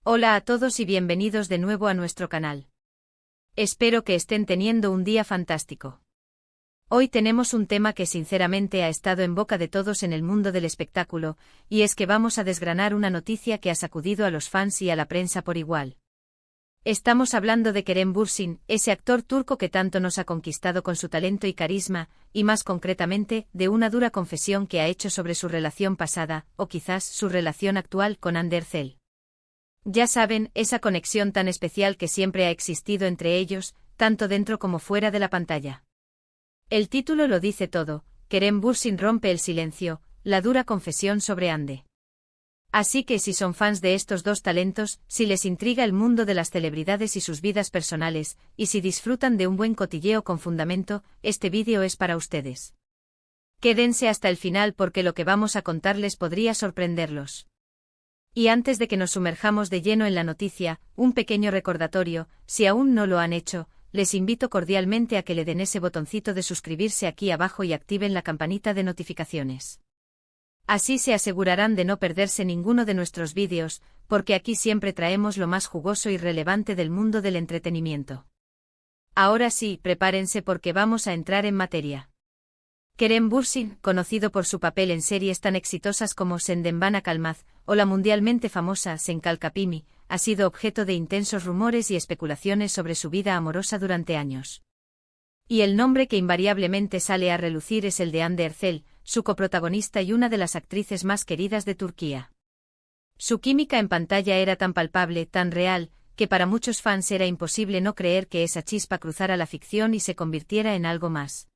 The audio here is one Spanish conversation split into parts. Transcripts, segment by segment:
Hola a todos y bienvenidos de nuevo a nuestro canal. Espero que estén teniendo un día fantástico. Hoy tenemos un tema que sinceramente ha estado en boca de todos en el mundo del espectáculo, y es que vamos a desgranar una noticia que ha sacudido a los fans y a la prensa por igual. Estamos hablando de Kerem Bürsin, ese actor turco que tanto nos ha conquistado con su talento y carisma, y más concretamente, de una dura confesión que ha hecho sobre su relación pasada, o quizás su relación actual con Hande Erçel. Ya saben, esa conexión tan especial que siempre ha existido entre ellos, tanto dentro como fuera de la pantalla. El título lo dice todo: Kerem Bürsin rompe el silencio, la dura confesión sobre Hande. Así que si son fans de estos dos talentos, si les intriga el mundo de las celebridades y sus vidas personales, y si disfrutan de un buen cotilleo con fundamento, este vídeo es para ustedes. Quédense hasta el final porque lo que vamos a contarles podría sorprenderlos. Y antes de que nos sumerjamos de lleno en la noticia, un pequeño recordatorio: si aún no lo han hecho, les invito cordialmente a que le den ese botoncito de suscribirse aquí abajo y activen la campanita de notificaciones. Así se asegurarán de no perderse ninguno de nuestros vídeos, porque aquí siempre traemos lo más jugoso y relevante del mundo del entretenimiento. Ahora sí, prepárense porque vamos a entrar en materia. Kerem Bürsin, conocido por su papel en series tan exitosas como Senden Bana Kalmaz, o la mundialmente famosa Sen Kalkapimi, ha sido objeto de intensos rumores y especulaciones sobre su vida amorosa durante años. Y el nombre que invariablemente sale a relucir es el de Hande Erçel, su coprotagonista y una de las actrices más queridas de Turquía. Su química en pantalla era tan palpable, tan real, que para muchos fans era imposible no creer que esa chispa cruzara la ficción y se convirtiera en algo más.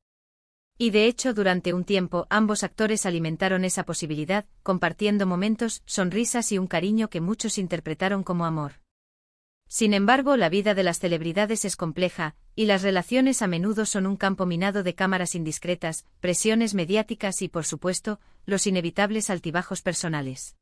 Y de hecho durante un tiempo ambos actores alimentaron esa posibilidad, compartiendo momentos, sonrisas y un cariño que muchos interpretaron como amor. Sin embargo, la vida de las celebridades es compleja, y las relaciones a menudo son un campo minado de cámaras indiscretas, presiones mediáticas y, por supuesto, los inevitables altibajos personales.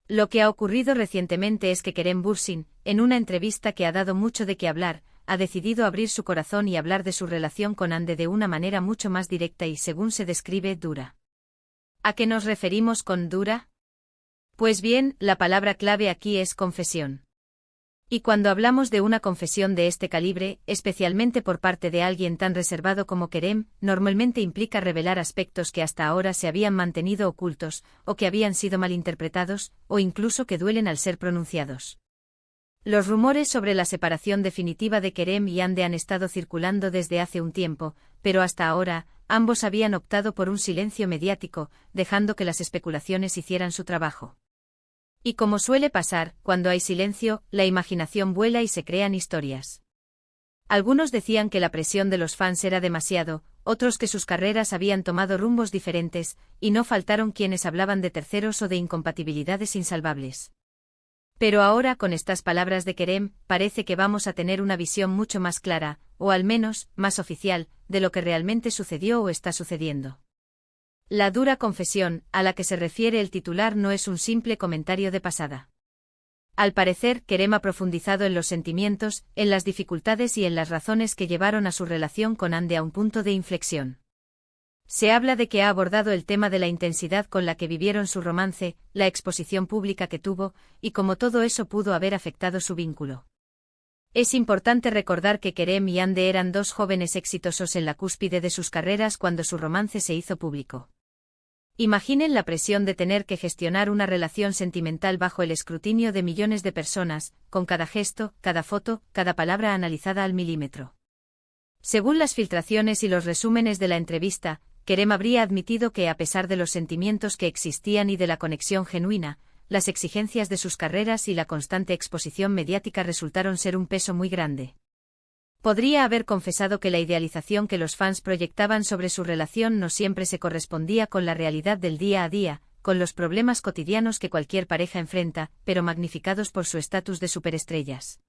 Lo que ha ocurrido recientemente es que Kerem Bürsin, en una entrevista que ha dado mucho de qué hablar, ha decidido abrir su corazón y hablar de su relación con Hande de una manera mucho más directa y, según se describe, dura. ¿A qué nos referimos con dura? Pues bien, la palabra clave aquí es confesión. Y cuando hablamos de una confesión de este calibre, especialmente por parte de alguien tan reservado como Kerem, normalmente implica revelar aspectos que hasta ahora se habían mantenido ocultos, o que habían sido malinterpretados, o incluso que duelen al ser pronunciados. Los rumores sobre la separación definitiva de Kerem y Hande han estado circulando desde hace un tiempo, pero hasta ahora, ambos habían optado por un silencio mediático, dejando que las especulaciones hicieran su trabajo. Y como suele pasar, cuando hay silencio, la imaginación vuela y se crean historias. Algunos decían que la presión de los fans era demasiado, otros que sus carreras habían tomado rumbos diferentes, y no faltaron quienes hablaban de terceros o de incompatibilidades insalvables. Pero ahora, con estas palabras de Kerem, parece que vamos a tener una visión mucho más clara, o al menos, más oficial, de lo que realmente sucedió o está sucediendo. La dura confesión, a la que se refiere el titular, no es un simple comentario de pasada. Al parecer, Kerem ha profundizado en los sentimientos, en las dificultades y en las razones que llevaron a su relación con Hande a un punto de inflexión. Se habla de que ha abordado el tema de la intensidad con la que vivieron su romance, la exposición pública que tuvo, y cómo todo eso pudo haber afectado su vínculo. Es importante recordar que Kerem y Hande eran dos jóvenes exitosos en la cúspide de sus carreras cuando su romance se hizo público. Imaginen la presión de tener que gestionar una relación sentimental bajo el escrutinio de millones de personas, con cada gesto, cada foto, cada palabra analizada al milímetro. Según las filtraciones y los resúmenes de la entrevista, Kerem habría admitido que, a pesar de los sentimientos que existían y de la conexión genuina, las exigencias de sus carreras y la constante exposición mediática resultaron ser un peso muy grande. Podría haber confesado que la idealización que los fans proyectaban sobre su relación no siempre se correspondía con la realidad del día a día, con los problemas cotidianos que cualquier pareja enfrenta, pero magnificados por su estatus de superestrellas.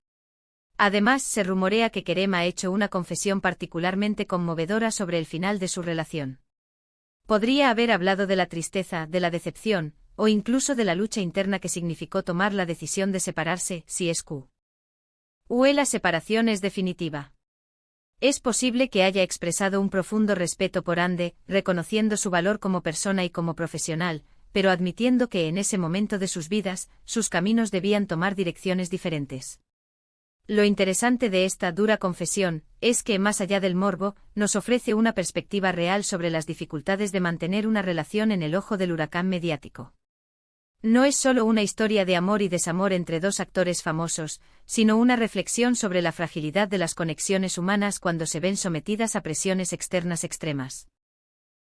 Además, se rumorea que Kerem ha hecho una confesión particularmente conmovedora sobre el final de su relación. Podría haber hablado de la tristeza, de la decepción, o incluso de la lucha interna que significó tomar la decisión de separarse, si es que la separación es definitiva. Es posible que haya expresado un profundo respeto por Hande, reconociendo su valor como persona y como profesional, pero admitiendo que en ese momento de sus vidas, sus caminos debían tomar direcciones diferentes. Lo interesante de esta dura confesión es que, más allá del morbo, nos ofrece una perspectiva real sobre las dificultades de mantener una relación en el ojo del huracán mediático. No es solo una historia de amor y desamor entre dos actores famosos, sino una reflexión sobre la fragilidad de las conexiones humanas cuando se ven sometidas a presiones externas extremas.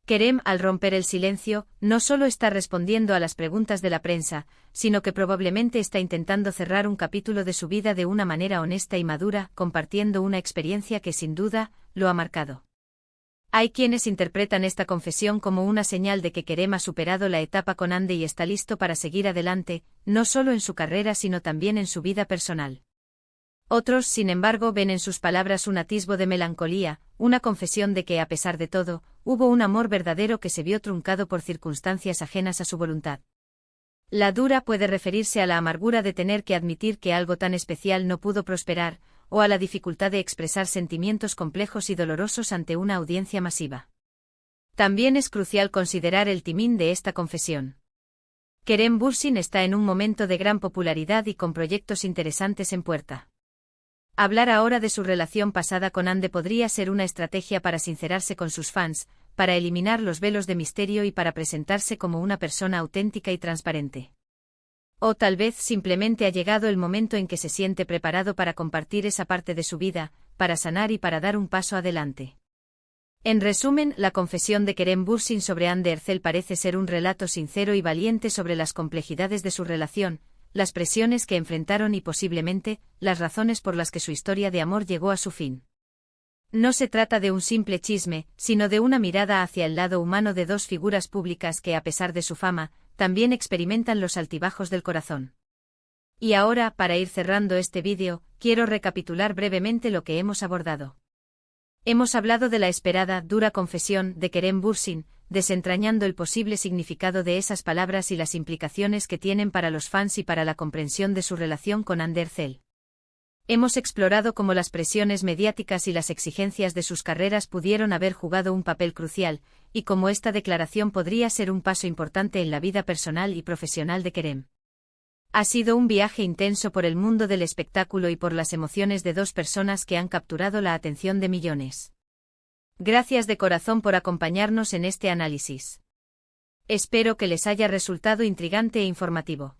Kerem, al romper el silencio, no solo está respondiendo a las preguntas de la prensa, sino que probablemente está intentando cerrar un capítulo de su vida de una manera honesta y madura, compartiendo una experiencia que sin duda lo ha marcado. Hay quienes interpretan esta confesión como una señal de que Kerem ha superado la etapa con Hande y está listo para seguir adelante, no solo en su carrera sino también en su vida personal. Otros, sin embargo, ven en sus palabras un atisbo de melancolía, una confesión de que, a pesar de todo, hubo un amor verdadero que se vio truncado por circunstancias ajenas a su voluntad. La dura puede referirse a la amargura de tener que admitir que algo tan especial no pudo prosperar, o a la dificultad de expresar sentimientos complejos y dolorosos ante una audiencia masiva. También es crucial considerar el timing de esta confesión. Kerem Bürsin está en un momento de gran popularidad y con proyectos interesantes en puerta. Hablar ahora de su relación pasada con Hande podría ser una estrategia para sincerarse con sus fans, para eliminar los velos de misterio y para presentarse como una persona auténtica y transparente. O tal vez simplemente ha llegado el momento en que se siente preparado para compartir esa parte de su vida, para sanar y para dar un paso adelante. En resumen, la confesión de Kerem Bürsin sobre Hande Erçel parece ser un relato sincero y valiente sobre las complejidades de su relación, las presiones que enfrentaron y posiblemente, las razones por las que su historia de amor llegó a su fin. No se trata de un simple chisme, sino de una mirada hacia el lado humano de dos figuras públicas que, a pesar de su fama, también experimentan los altibajos del corazón. Y ahora, para ir cerrando este vídeo, quiero recapitular brevemente lo que hemos abordado. Hemos hablado de la esperada, dura confesión de Kerem Bürsin, desentrañando el posible significado de esas palabras y las implicaciones que tienen para los fans y para la comprensión de su relación con Hande Erçel. Hemos explorado cómo las presiones mediáticas y las exigencias de sus carreras pudieron haber jugado un papel crucial, y cómo esta declaración podría ser un paso importante en la vida personal y profesional de Kerem. Ha sido un viaje intenso por el mundo del espectáculo y por las emociones de dos personas que han capturado la atención de millones. Gracias de corazón por acompañarnos en este análisis. Espero que les haya resultado intrigante e informativo.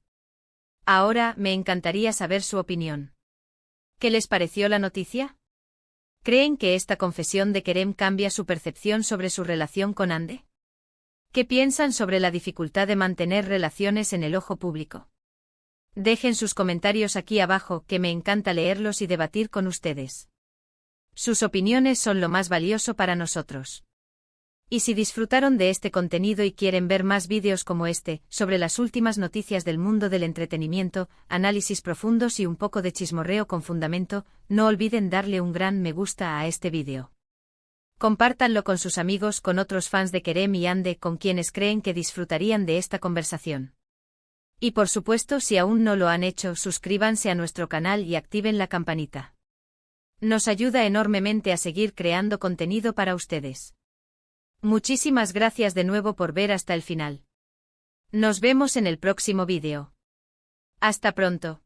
Ahora, me encantaría saber su opinión. ¿Qué les pareció la noticia? ¿Creen que esta confesión de Kerem cambia su percepción sobre su relación con Hande? ¿Qué piensan sobre la dificultad de mantener relaciones en el ojo público? Dejen sus comentarios aquí abajo, que me encanta leerlos y debatir con ustedes. Sus opiniones son lo más valioso para nosotros. Y si disfrutaron de este contenido y quieren ver más vídeos como este, sobre las últimas noticias del mundo del entretenimiento, análisis profundos y un poco de chismorreo con fundamento, no olviden darle un gran me gusta a este vídeo. Compártanlo con sus amigos, con otros fans de Kerem y Hande, con quienes creen que disfrutarían de esta conversación. Y por supuesto, si aún no lo han hecho, suscríbanse a nuestro canal y activen la campanita. Nos ayuda enormemente a seguir creando contenido para ustedes. Muchísimas gracias de nuevo por ver hasta el final. Nos vemos en el próximo vídeo. Hasta pronto.